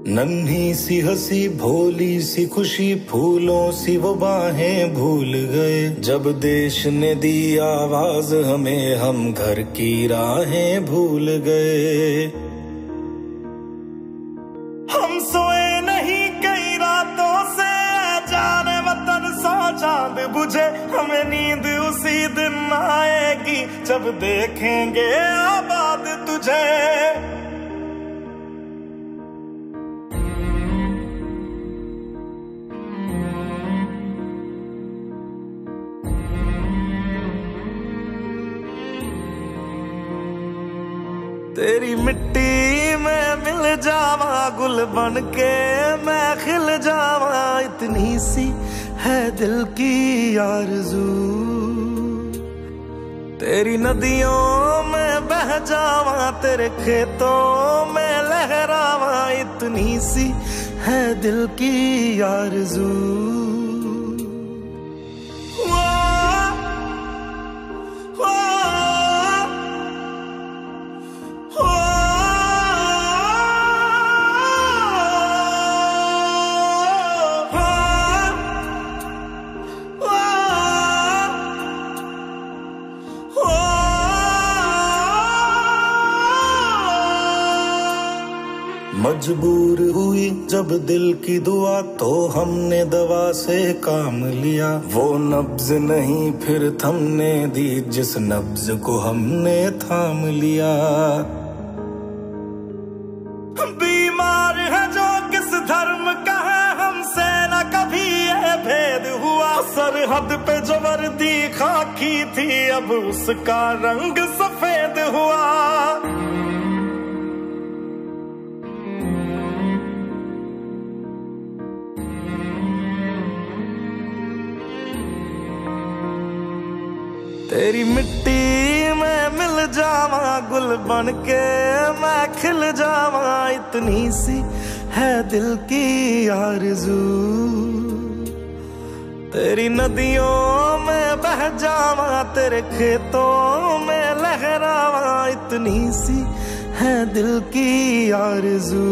नन्ही सी हंसी भोली सी खुशी फूलों सी वो बाहें भूल गए। जब देश ने दी आवाज हमें हम घर की राहें भूल गए। हम सोए नहीं कई रातों से जाने वतन सा चांद बुझे। हमें नींद उसी दिन आएगी जब देखेंगे आबाद तुझे। तेरी मिट्टी में मिल जावा गुल बन के मैं खिल जावा। इतनी सी है दिल की आरज़ू। तेरी नदियों में बह जावा तेरे खेतों में लहरावा। इतनी सी है दिल की आरज़ू। मजबूर हुई जब दिल की दुआ तो हमने दवा से काम लिया। वो नब्ज नहीं फिर थमने दी जिस नब्ज को हमने थाम लिया। बीमार है जो किस धर्म का है हमसे न कभी ये भेद हुआ। सरहद पे जो वर्दी खाकी थी अब उसका रंग सफेद हुआ। तेरी मिट्टी में मिल जावा गुल बन के मैं खिल जावा। इतनी सी है दिल की आरज़ू। तेरी नदियों में बह जावा तेरे खेतों में लहरावा। इतनी सी है दिल की आरज़ू।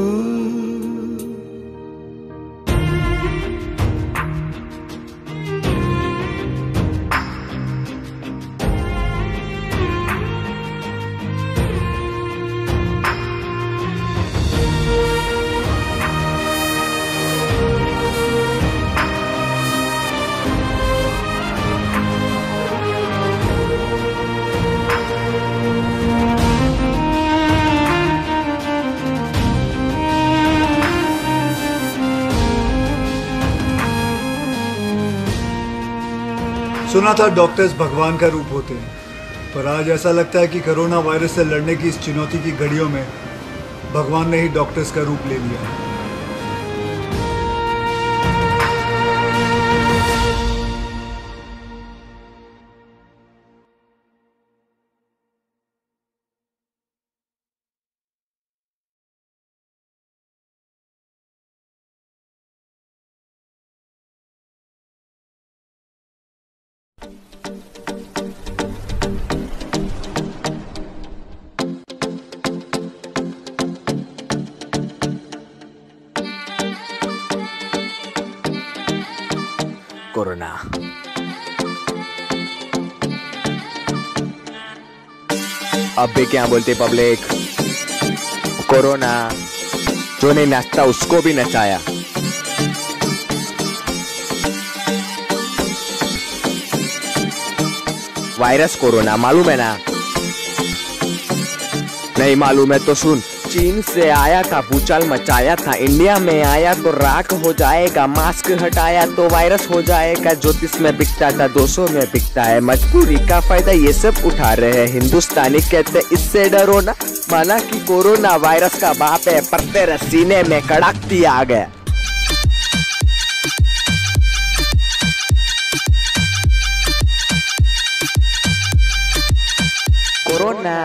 सुना था डॉक्टर्स भगवान का रूप होते हैं, पर आज ऐसा लगता है कि कोरोना वायरस से लड़ने की इस चुनौती की घड़ियों में भगवान ने ही डॉक्टर्स का रूप ले लिया है। कोरोना अब भी क्या बोलते पब्लिक। कोरोना जो नहीं नाचता उसको भी नचाया। वायरस कोरोना मालूम है ना? नहीं मालूम है तो सुन। चीन से आया था भूचाल मचाया था। इंडिया में आया तो राख हो जाएगा। मास्क हटाया तो वायरस हो जाएगा। ज्योतिष में बिकता था 200 में बिकता है। मजबूरी का फायदा ये सब उठा रहे हैं हिंदुस्तानी। कहते इससे डरो ना। माना कि कोरोना वायरस का बाप है पर तेरे सीने में कड़कती आ गया। कोरोना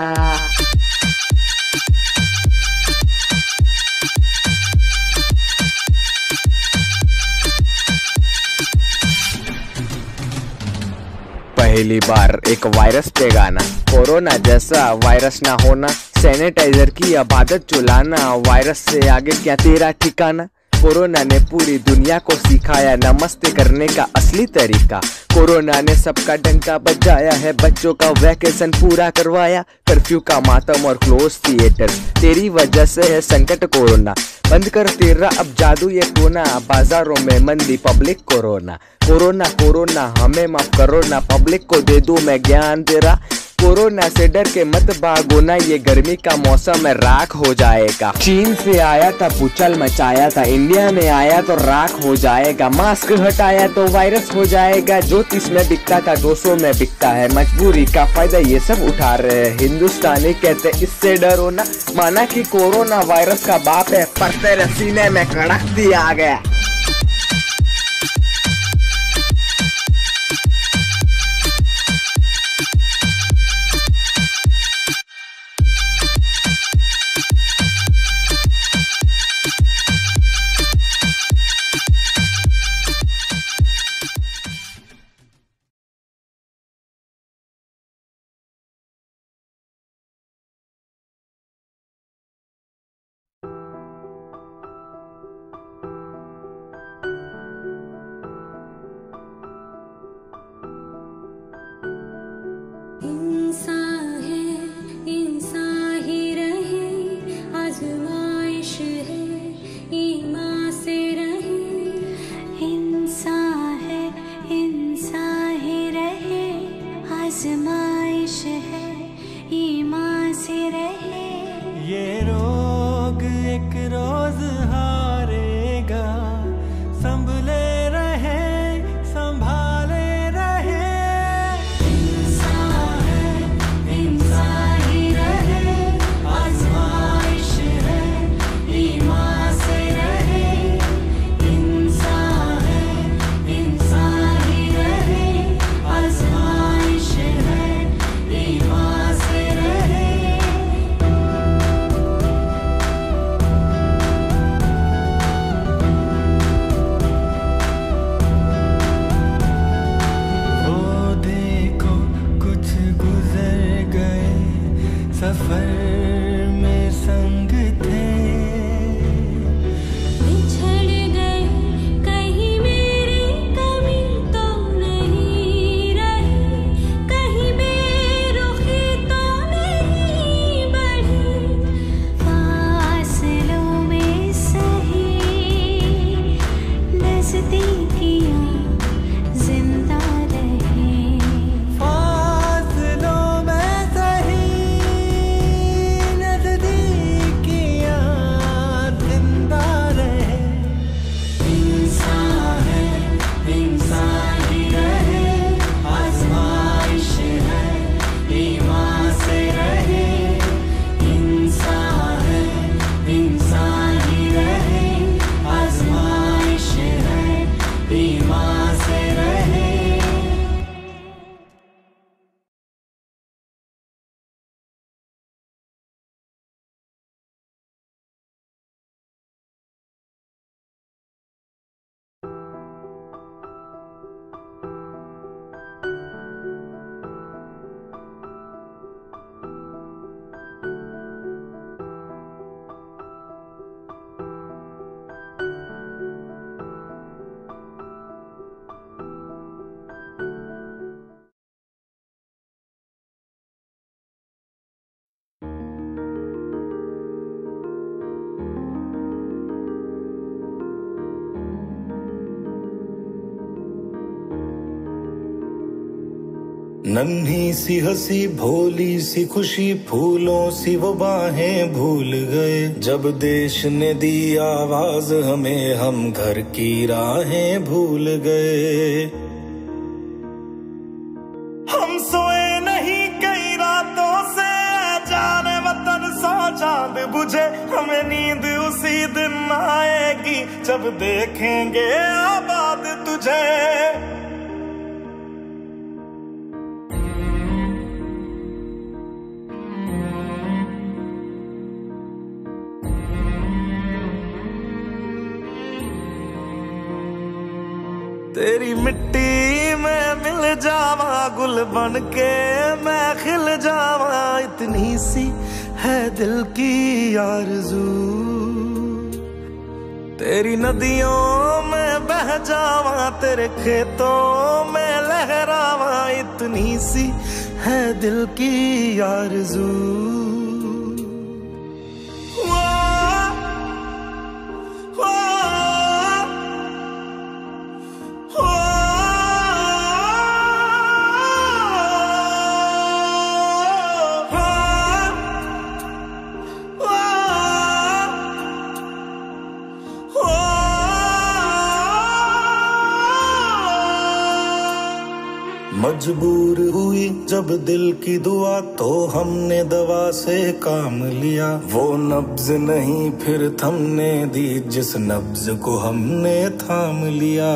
पहली बार एक वायरस पे गाना। कोरोना जैसा वायरस ना होना सैनिटाइजर की आदत जो लाना, वायरस से आगे क्या तेरा ठिकाना। कोरोना ने पूरी दुनिया को सिखाया नमस्ते करने का असली तरीका। कोरोना ने सबका डंका बजाया है, बच्चों का वैकेशन पूरा करवाया। कर्फ्यू का मातम और क्लोज थिएटर, तेरी वजह से है संकट कोरोना। बंद कर तेरा अब जादू ये टोना, बाजारों में मंदी पब्लिक कोरोना। कोरोना कोरोना हमें माफ करो ना, पब्लिक को दे दूं मैं ज्ञान तेरा। कोरोना से डर के मत भागो ना, ये गर्मी का मौसम है राख हो जाएगा। चीन से आया था भूचाल मचाया था, इंडिया में आया तो राख हो जाएगा। मास्क हटाया तो वायरस हो जाएगा, जो 30 में बिकता था 200 में बिकता है। मजबूरी का फायदा ये सब उठा रहे हैं, हिंदुस्तानी कहते इससे डरो ना। माना कि कोरोना वायरस का बाप है, पर तेरे सीने में कड़क दिया आ गया। आजमाइश है ईमान से रहे। ये रोग एक रोज हारेगा, संभले रहे संभाले रहे। इंसान है इंसान ही रहे, आजमाइश है ईमान से रहे। इंसान है इंसान ही रहे, आजमाइश है ईमान से रहे। वो देखो कुछ गुजर गए, सफर में संग थे। बिछड़ गए कहीं मेरी कमी तो नहीं रही, कहीं बेरुखी तो नहीं बढ़ी। फासलों में सही नजदीकियां जिंदा रहे। फासलों में सही नजदीकियां जिंदा रहे। इंसान है इंसान ही रहे, आजमाइश है ईमान से रहे। इंसान है इंसान ही रहे, आजमाइश है ईमान से रहे। नन्ही सी हंसी भोली सी खुशी, फूलों सी वो बाहें भूल गए। जब देश ने दी आवाज हमें, हम घर की राहें भूल गए। हम सोए नहीं कई रातों से, जाने वतन सौ चांद बुझे। हमें नींद उसी दिन आएगी, जब देखेंगे आबाद तुझे। तेरी मिट्टी में मिल जावा, गुल बन के मैं खिल जावा। इतनी सी है दिल की आरज़ू। तेरी नदियों में बह जावा, तेरे खेतों में लहरावा, इतनी सी है दिल की आरज़ू। मजबूर हुई जब दिल की दुआ, तो हमने दवा से काम लिया। वो नब्ज नहीं फिर थमने दी, जिस नब्ज को हमने थाम लिया।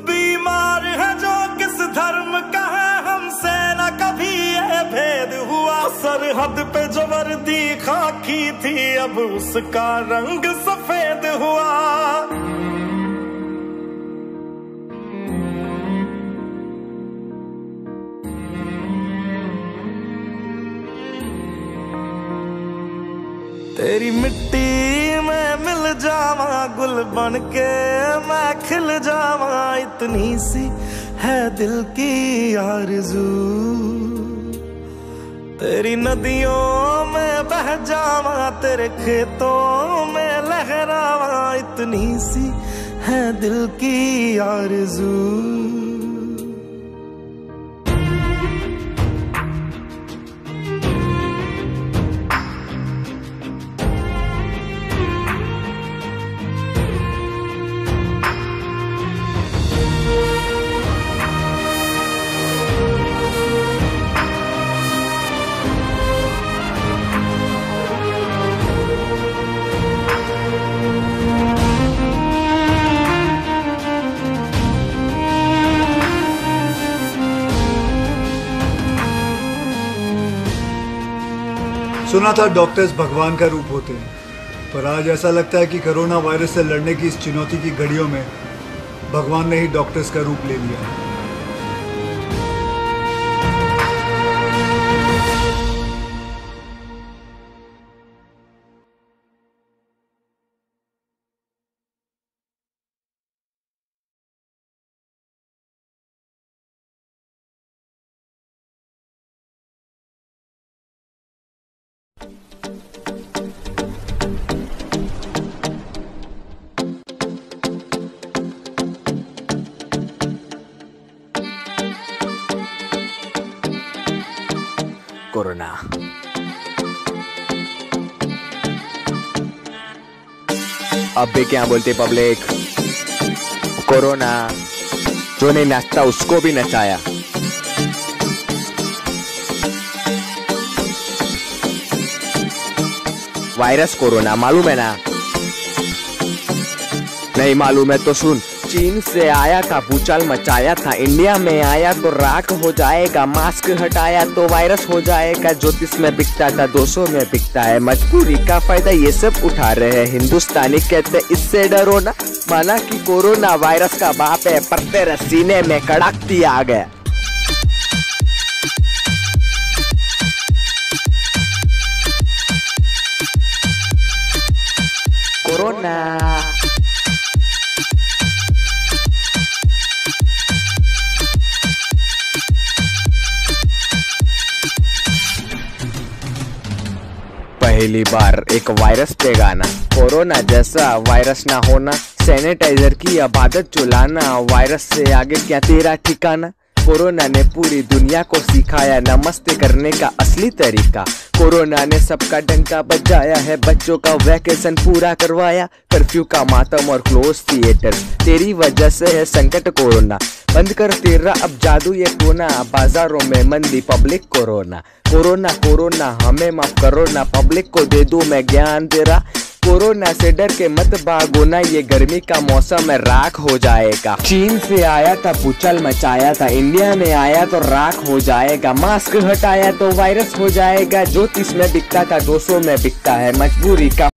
बीमार है जो किस धर्म का है, हमसे न कभी ये भेद हुआ। सरहद पे जो वर्दी खाकी थी, अब उसका रंग सफेद हुआ। तेरी मिट्टी में मिल जावा, गुल बन के मैं खिल जावा, इतनी सी है दिल की आरज़ू। तेरी नदियों में बह जावा, तेरे खेतों में लहरावा, इतनी सी है दिल की आरज़ू। सुना था डॉक्टर्स भगवान का रूप होते हैं, पर आज ऐसा लगता है कि कोरोना वायरस से लड़ने की इस चुनौती की घड़ियों में भगवान ने ही डॉक्टर्स का रूप ले लिया है। कोरोना अब भी क्या बोलते पब्लिक? कोरोना जो नहीं नाचता उसको भी नचाया। वायरस कोरोना मालूम है ना? नहीं मालूम है तो सुन। चीन से आया था, भूचाल मचाया था, इंडिया में आया तो राख हो जाएगा। मास्क हटाया तो वायरस हो जाएगा। ज्योतिष में बिकता था 200 में बिकता है। मजबूरी का फायदा ये सब उठा रहे हैं हिंदुस्तानी, कहते इससे डरो ना। माना कि कोरोना वायरस का बाप है, पर तेरे सीने में कड़कती आ गया। कोरोना पहली बार एक वायरस पे गाना। कोरोना जैसा वायरस ना होना, सैनिटाइजर की इबादत जो लाना। वायरस से आगे क्या तेरा ठिकाना। कोरोना ने पूरी दुनिया को सिखाया नमस्ते करने का असली तरीका। कोरोना ने सबका डंका बजाया है, बच्चों का वैकेशन पूरा करवाया। कर्फ्यू का मातम और क्लोज थिएटर, तेरी वजह से है संकट कोरोना। बंद कर तेरा अब जादू ये टोना, बाजारों में मंदी पब्लिक कोरोना। कोरोना कोरोना हमें माफ करो ना, पब्लिक को दे दूं मैं ज्ञान तेरा। कोरोना से डर के मत भागो ना, ये गर्मी का मौसम है राख हो जाएगा। चीन से आया था भूचाल मचाया था, इंडिया में आया तो राख हो जाएगा। मास्क हटाया तो वायरस हो जाएगा। ज्योतिष में बिकता था 200 में बिकता है। मजबूरी का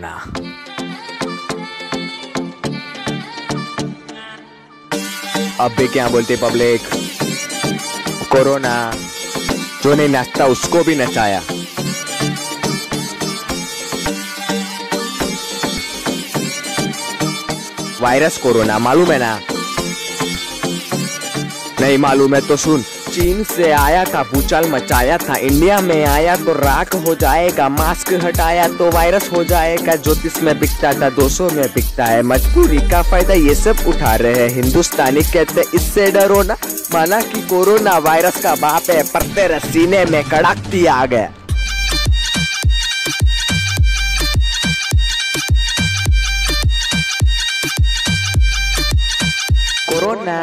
कोरोना। अब भी क्या बोलते पब्लिक? कोरोना। जो नहीं नाचता उसको भी नचाया। वायरस कोरोना मालूम है ना? नहीं मालूम है तो सुन। चीन से आया था, भूचाल मचाया था, इंडिया में आया तो राख हो जाएगा, मास्क हटाया तो वायरस हो जाएगा। ज्योतिष में बिकता था 200 में बिकता है, मजबूरी का फायदा ये सब उठा रहे हैं हिंदुस्तानी, कहते इससे डरो ना, माना कि कोरोना वायरस का बाप है, पर तेरे सीने में कड़कती आ गया। कोरोना।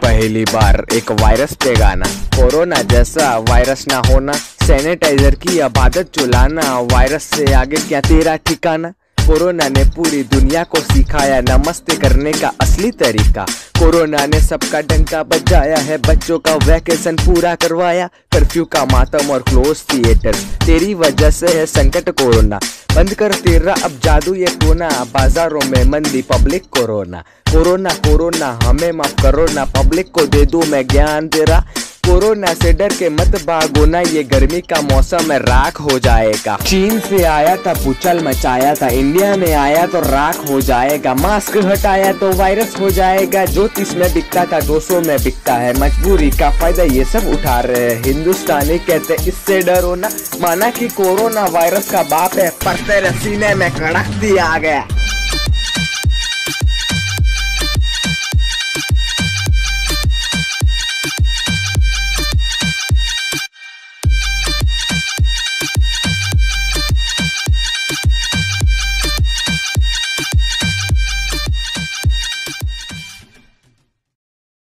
पहली बार एक वायरस पे गाना, कोरोना जैसा वायरस ना होना, सैनिटाइजर की आदत चुलाना, वायरस से आगे क्या तेरा ठिकाना। कोरोना ने पूरी दुनिया को सिखाया नमस्ते करने का असली तरीका। कोरोना ने सबका डंका बजाया है, बच्चों का वैकेशन पूरा करवाया, कर्फ्यू का मातम और क्लोज थिएटर, तेरी वजह से है संकट कोरोना। बंद कर तेरा अब जादू ये टोना, बाजारों में मंदी पब्लिक कोरोना। कोरोना कोरोना हमें माफ करो ना, पब्लिक को दे दूं मैं ज्ञान तेरा। कोरोना से डर के मत भागो ना, ये गर्मी का मौसम है राख हो जाएगा। चीन से आया था, भूचाल मचाया था, इंडिया में आया तो राख हो जाएगा, मास्क हटाया तो वायरस हो जाएगा। ज्योतिष में बिकता था 200 में बिकता है, मजबूरी का फायदा ये सब उठा रहे हैं हिंदुस्तानी, कहते इससे डरो ना, माना कि कोरोना वायरस का बाप है, पर तेरे सीने में कड़कती आ गया।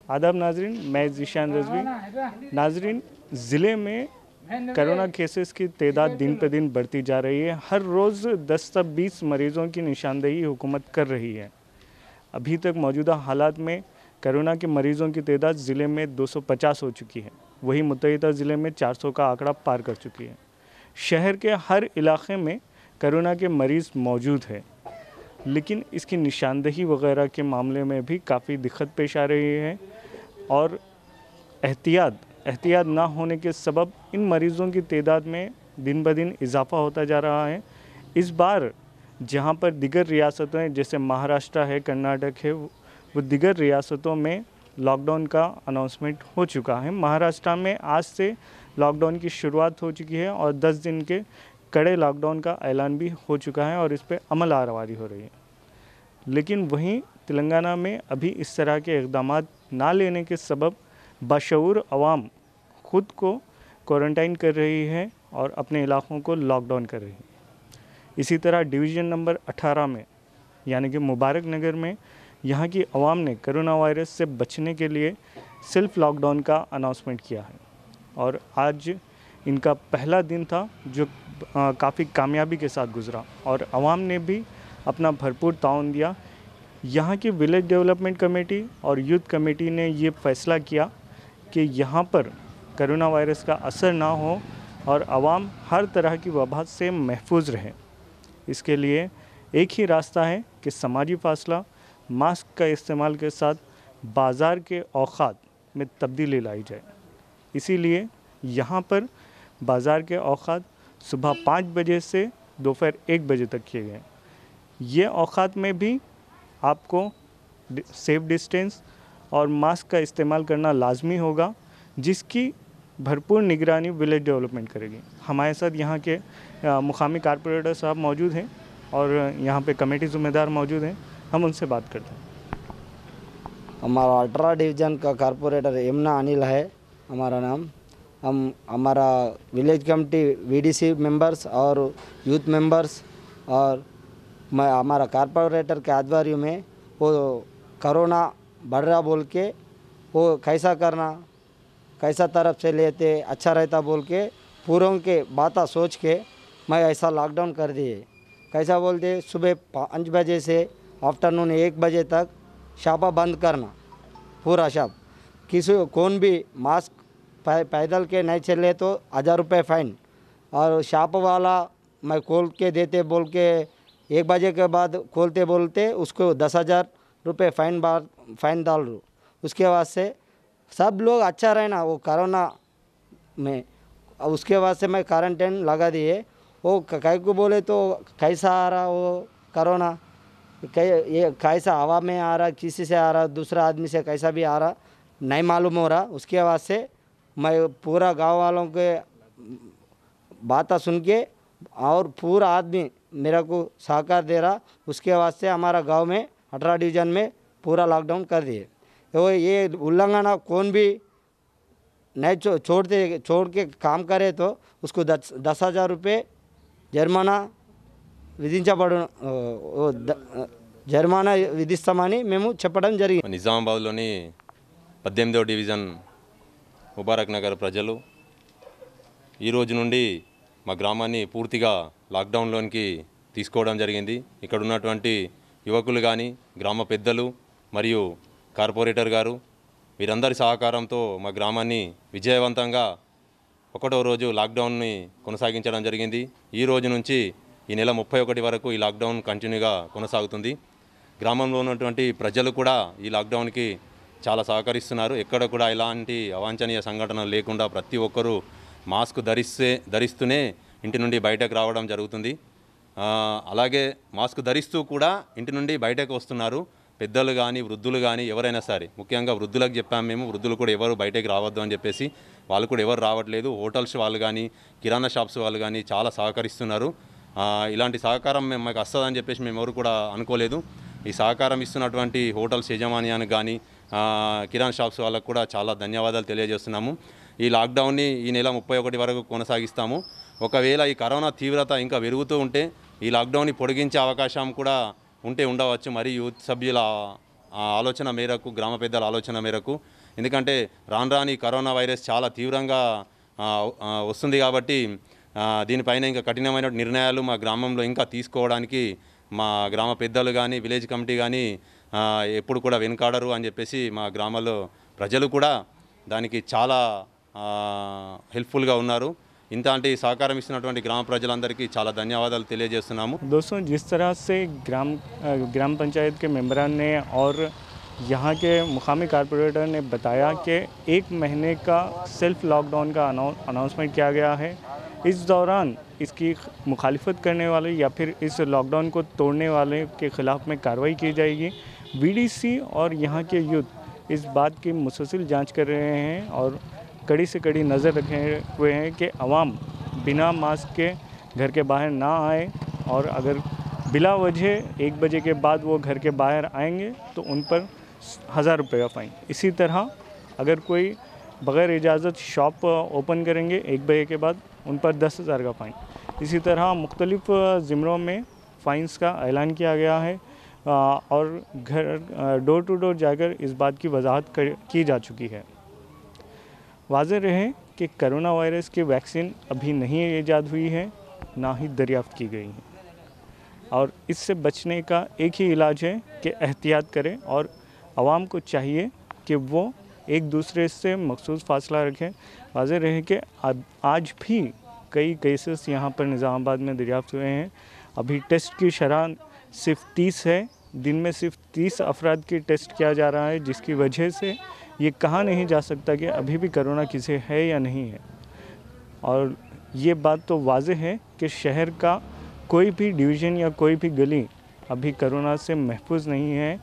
आदाब नाजरीन, मैं ज़ीशान रज़वी। नाजरीन, ज़िले में कोरोना केसेस की तादाद दिन पे दिन बढ़ती जा रही है। हर रोज़ 10 से 20 मरीज़ों की निशानदेही हुकूमत कर रही है। अभी तक मौजूदा हालात में कोरोना के मरीज़ों की तादाद ज़िले में 250 हो चुकी है, वहीं मुत्तहिदा ज़िले में 400 का आंकड़ा पार कर चुकी है। शहर के हर इलाके में कोरोना के मरीज़ मौजूद है, लेकिन इसकी निशानदेही वगैरह के मामले में भी काफ़ी दिक्कत पेश आ रही है और एहतियात ना होने के सबब इन मरीज़ों की तादाद में दिन ब दिन इजाफ़ा होता जा रहा है। इस बार जहां पर दिगर रियासतें जैसे महाराष्ट्र है, कर्नाटक है, वो दिगर रियासतों में लॉकडाउन का अनाउंसमेंट हो चुका है। महाराष्ट्र में आज से लॉकडाउन की शुरुआत हो चुकी है और 10 दिन के कड़े लॉकडाउन का ऐलान भी हो चुका है और इस पर अमल आरवारी हो रही है। लेकिन वहीं तेलंगाना में अभी इस तरह के इक़दामात ना लेने के सबब बाशऊर अवाम खुद को क्वारंटाइन कर रही है और अपने इलाक़ों को लॉकडाउन कर रही है। इसी तरह डिवीज़न नंबर 18 में यानी कि मुबारक नगर में यहाँ की अवाम ने कोरोना वायरस से बचने के लिए सेल्फ लॉकडाउन का अनाउंसमेंट किया है और आज इनका पहला दिन था जो काफ़ी कामयाबी के साथ गुज़रा और अवाम ने भी अपना भरपूर ताउन दिया। यहाँ की विलेज डेवलपमेंट कमेटी और यूथ कमेटी ने ये फ़ैसला किया कि यहाँ पर कोरोना वायरस का असर ना हो और आवाम हर तरह की वबा से महफूज रहे। इसके लिए एक ही रास्ता है कि समाजी फासला, मास्क का इस्तेमाल के साथ बाज़ार के औक़ात में तब्दीली लाई जाए। इसीलिए यहाँ पर बाज़ार के औक़ात सुबह 5 बजे से दोपहर 1 बजे तक किए गए। ये औक़ात में भी आपको सेफ डिस्टेंस और मास्क का इस्तेमाल करना लाजमी होगा, जिसकी भरपूर निगरानी विलेज डेवलपमेंट करेगी। हमारे साथ यहाँ के मुकामी कारपोरेटर साहब मौजूद हैं और यहाँ पे कमेटी ज़िम्मेदार मौजूद हैं, हम उनसे बात करते हैं। हमारा 18 डिवीज़न का कारपोरेटर यमुना अनिल है हमारा नाम। हम हमारा विलेज कमेटी वीडीसी मेंबर्स और यूथ मेंबर्स और हमारा कारपोरेटर के आध्वर्य में वो कोरोना बढ़ रहा बोल के वो कैसा करना, कैसा तरफ से लेते अच्छा रहता बोल के पूरों के बातें सोच के मैं ऐसा लॉकडाउन कर दिए। कैसा बोलते सुबह 5 बजे से आफ्टरनून 1 बजे तक शापा बंद करना, पूरा शॉप। किसी कौन भी मास्क पैदल के नहीं चले तो 1000 रुपये फ़ाइन, और शॉप वाला मैं खोल के देते बोल के 1 बजे के बाद खोलते बोलते उसको 10,000 रुपये फ़ाइन डाल दो। उसके बाद से सब लोग अच्छा रहना वो कोरोना में, उसके बाद से मैं क्वारंटाइन लगा दिए। वो कई को बोले तो कैसा आ रहा वो कोरोना, ये कैसा हवा में आ रहा, किसी से आ रहा, दूसरा आदमी से कैसा भी आ रहा नहीं मालूम हो रहा। उसके बाद से मैं पूरा गांव वालों के बातें सुन के और पूरा आदमी मेरा को सहकार दे रहा। उसके बाद से हमारा गांव में 18 डिवीज़न में पूरा लॉकडाउन कर दिए। तो ये उल्लंघन कौन भी नहीं छोड़ के काम करे तो उसको 10,000 रुपये జరిమానా విధిస్తామని మేము చెప్పడం జరిగింది. నిజామాబాద్లోని 18వ డివిజన్ ముబారక్ నగర్ ప్రజలు ఈ రోజు నుండి మా గ్రామాన్ని పూర్తిగా లాక్డౌన్లోనికి తీసుకోవడం జరిగింది. ఇక్కడ ఉన్నటువంటి యువకులు కానీ, గ్రామ పెద్దలు మరియు కార్పొరేటర్ గారు వీరందరి సహకారంతో మా గ్రామాన్ని విజయవంతంగా 1వ రోజు లాక్డౌన్ని కొనసాగించడం జరిగింది. ఈ రోజు నుంచి ఈ నెల 31 వరకు ఈ లాక్డౌన్ కంటిన్యూగా కొనసాగుతుంది. గ్రామంలో ఉన్నటువంటి ప్రజలు కూడా ఈ లాక్డౌన్కి చాలా సహకరిస్తున్నారు. ఎక్కడ కూడా ఇలాంటి అవాంఛనీయ సంఘటనలు లేకుండా ప్రతి ఒక్కరూ మాస్క్ ధరిస్తూనే ఇంటి నుండి బయటకు రావడం జరుగుతుంది. అలాగే మాస్క్ ధరిస్తూ కూడా ఇంటి నుండి బయటకు వస్తున్నారు. పెద్దలు కానీ, వృద్ధులు కానీ ఎవరైనా సరే, ముఖ్యంగా వృద్ధులకు చెప్పాము మేము, వృద్ధులు కూడా ఎవరు బయటకు రావద్దు అని చెప్పేసి, వాళ్ళు కూడా ఎవరు రావట్లేదు. హోటల్స్ వాళ్ళు కానీ, కిరాణా షాప్స్ వాళ్ళు కానీ చాలా సహకరిస్తున్నారు. ఇలాంటి సహకారం మాకు వస్తుందని చెప్పేసి మేము ఎవరు కూడా అనుకోలేదు. ఈ సహకారం ఇస్తున్నటువంటి హోటల్స్ యజమాన్యానికి కానీ, కిరాణా షాప్స్ వాళ్ళకు కూడా చాలా ధన్యవాదాలు తెలియజేస్తున్నాము. ఈ లాక్డౌన్ని ఈ నెల 31 వరకు కొనసాగిస్తాము. ఒకవేళ ఈ కరోనా తీవ్రత ఇంకా పెరుగుతూ ఉంటే ఈ లాక్డౌన్ని పొడిగించే అవకాశం కూడా ఉండవచ్చు. మరి యూత్ సభ్యుల ఆలోచన మేరకు, గ్రామ పెద్దల ఆలోచన మేరకు, ఎందుకంటే రాను కరోనా వైరస్ చాలా తీవ్రంగా వస్తుంది కాబట్టి దీనిపైన ఇంకా కఠినమైన నిర్ణయాలు మా గ్రామంలో ఇంకా తీసుకోవడానికి మా గ్రామ పెద్దలు కానీ, విలేజ్ కమిటీ కానీ ఎప్పుడు కూడా వెనుకాడరు అని చెప్పేసి మా గ్రామంలో ప్రజలు కూడా దానికి చాలా హెల్ప్ఫుల్గా ఉన్నారు. ఇంతటి సహకారం ఇస్తున్నటువంటి గ్రామ ప్రజలందరికీ చాలా ధన్యవాదాలు తెలియజేస్తున్నాము. दोस्तों, जिस तरह से ग्राम पंचायत के मेंबरान ने और यहाँ के मुकामी कारपोरेटर ने बताया कि 1 महीने का सेल्फ लॉकडाउन का अनाउंसमेंट किया गया है। इस दौरान इसकी मुखालिफत करने वाले या फिर इस लॉकडाउन को तोड़ने वाले के ख़िलाफ़ में कार्रवाई की जाएगी। वीडीसी और यहाँ के यूथ इस बात की मुसलसल जांच कर रहे हैं और कड़ी से कड़ी नज़र रखे हुए हैं कि अवाम बिना मास्क के घर के बाहर ना आए, और अगर बिला वजह 1 बजे के बाद वो घर के बाहर आएंगे तो उन पर 1000 रुपये का फ़ाइन। इसी तरह अगर कोई बग़ैर इजाज़त शॉप ओपन करेंगे 1 बजे के बाद, उन पर 10,000 का फ़ाइन। इसी तरह मुख्तलिफ़ ज़िमरों में फ़ाइन्स का ऐलान किया गया है और घर डोर टू डोर जाकर इस बात की वजाहत की जा चुकी है। वाज़ेह रहे कि करोना वायरस की वैक्सीन अभी नहीं ईजाद हुई है, ना ही दरियाफ़्त की गई है, और इससे बचने का एक ही इलाज है कि एहतियात करें, और आवाम को चाहिए कि वो एक दूसरे से मखसूस फासला रखें। वाज़ेह रहे कि आज भी कई केसेस यहाँ पर निज़ामाबाद में दरियाफ़्त हुए हैं। अभी टेस्ट की शरह सिर्फ 30 है, दिन में सिर्फ 30 अफराद की टेस्ट किया जा रहा है, जिसकी वजह से ये कहा नहीं जा सकता कि अभी भी करोना किसे है या नहीं है। और ये बात तो वाज़ेह है कि शहर का कोई भी डिवीज़न या कोई भी गली अभी करोना से महफूज नहीं है,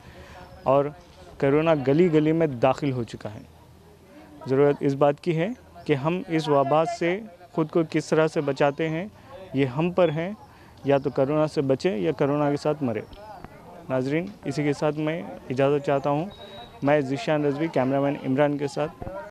और करोना गली गली में दाखिल हो चुका है। ज़रूरत इस बात की है कि हम इस वबा से ख़ुद को किस तरह से बचाते हैं, ये हम पर है। या तो करोना से बचे या करोना के साथ मरे। नाजरीन, इसी के साथ मैं इजाज़त चाहता हूँ। मैं ज़ीशान रज़वी, कैमरामैन इमरान के साथ।